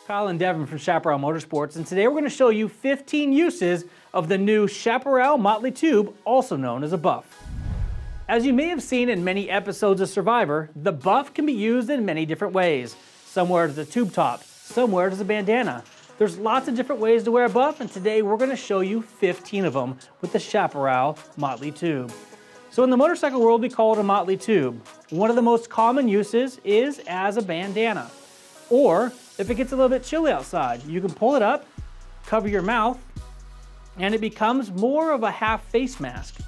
Kyle and Devin from Chaparral Motorsports, and today we're going to show you 15 uses of the new Chaparral Motley Tube, also known as a buff. As you may have seen in many episodes of Survivor, the buff can be used in many different ways. Some wear it as a tube top, some wear it as a bandana. There's lots of different ways to wear a buff, and today we're going to show you 15 of them with the Chaparral Motley Tube. So in the motorcycle world, we call it a Motley Tube. One of the most common uses is as a bandana. Or, if it gets a little bit chilly outside, you can pull it up, cover your mouth, and it becomes more of a half face mask.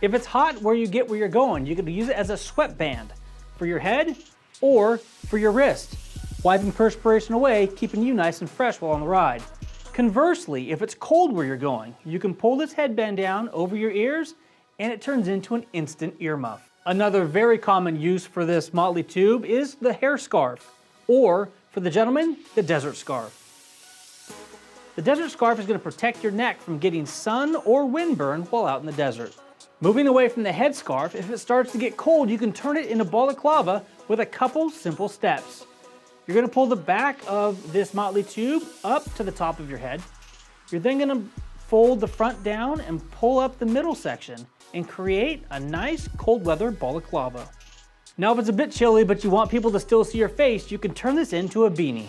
If it's hot where you're going, you can use it as a sweatband for your head or for your wrist, wiping perspiration away, keeping you nice and fresh while on the ride. Conversely, if it's cold where you're going, you can pull this headband down over your ears and it turns into an instant earmuff. Another very common use for this Motley Tube is the hair scarf, or for the gentleman, the desert scarf. The desert scarf is going to protect your neck from getting sun or windburn while out in the desert. Moving away from the head scarf, if it starts to get cold, you can turn it into balaclava with a couple simple steps. You're going to pull the back of this Motley Tube up to the top of your head. You're then going to fold the front down and pull up the middle section and create a nice cold weather balaclava. Now if it's a bit chilly but you want people to still see your face, you can turn this into a beanie.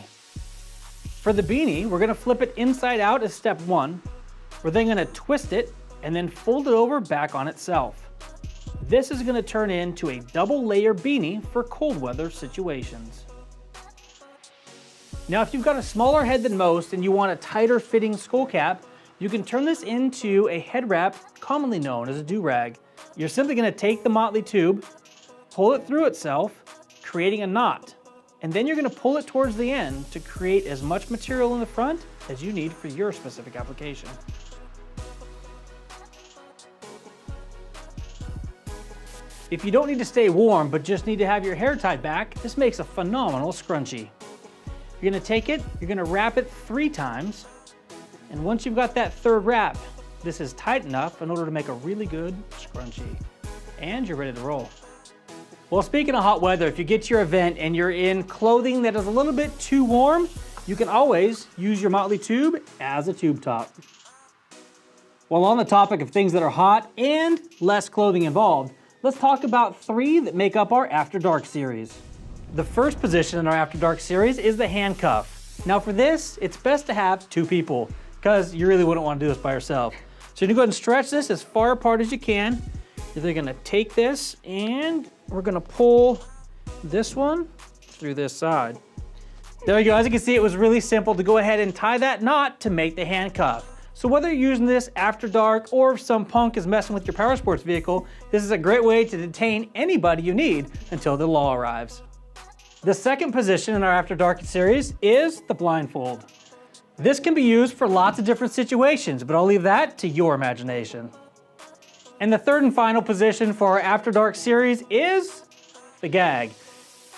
For the beanie, we're going to flip it inside out as step one. We're then going to twist it and then fold it over back on itself. This is going to turn into a double layer beanie for cold weather situations. Now if you've got a smaller head than most and you want a tighter fitting skull cap, you can turn this into a head wrap commonly known as a do-rag. You're simply going to take the Motley Tube, pull it through itself, creating a knot, and then you're going to pull it towards the end to create as much material in the front as you need for your specific application. If you don't need to stay warm but just need to have your hair tied back, this makes a phenomenal scrunchie. You're going to take it, you're going to wrap it 3 times, and once you've got that third wrap, this is tight enough in order to make a really good scrunchie. And you're ready to roll. Well, speaking of hot weather, if you get to your event and you're in clothing that is a little bit too warm, you can always use your Motley Tube as a tube top. While on the topic of things that are hot and less clothing involved, let's talk about 3 that make up our After Dark series. The first position in our After Dark series is the handcuff. Now for this, it's best to have 2 people, because you really wouldn't want to do this by yourself. So you're gonna go ahead and stretch this as far apart as you can. You're gonna take this and we're gonna pull this one through this side. There you go. As you can see, it was really simple to go ahead and tie that knot to make the handcuff. So whether you're using this after dark or if some punk is messing with your power sports vehicle, this is a great way to detain anybody you need until the law arrives. The second position in our After Dark series is the blindfold. This can be used for lots of different situations, but I'll leave that to your imagination. And the third and final position for our After Dark series is the gag.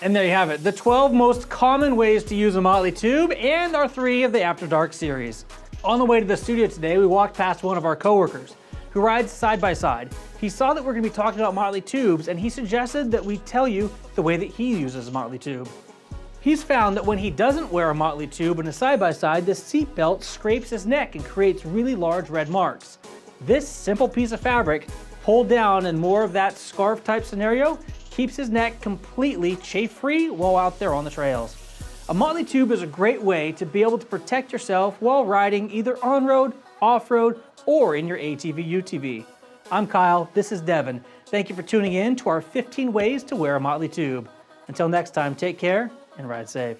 And there you have it, the 12 most common ways to use a Motley Tube and our 3 of the After Dark series. On the way to the studio today, we walked past one of our coworkers who rides side by side. He saw that we're gonna be talking about Motley Tubes and he suggested that we tell you the way that he uses a Motley Tube. He's found that when he doesn't wear a Motley Tube in a side-by-side, the seat belt scrapes his neck and creates really large red marks. This simple piece of fabric, pulled down in more of that scarf type scenario, keeps his neck completely chafe-free while out there on the trails. A Motley Tube is a great way to be able to protect yourself while riding either on-road, off-road, or in your ATV, UTV. I'm Kyle, this is Devin. Thank you for tuning in to our 15 ways to wear a Motley Tube. Until next time, take care and ride safe.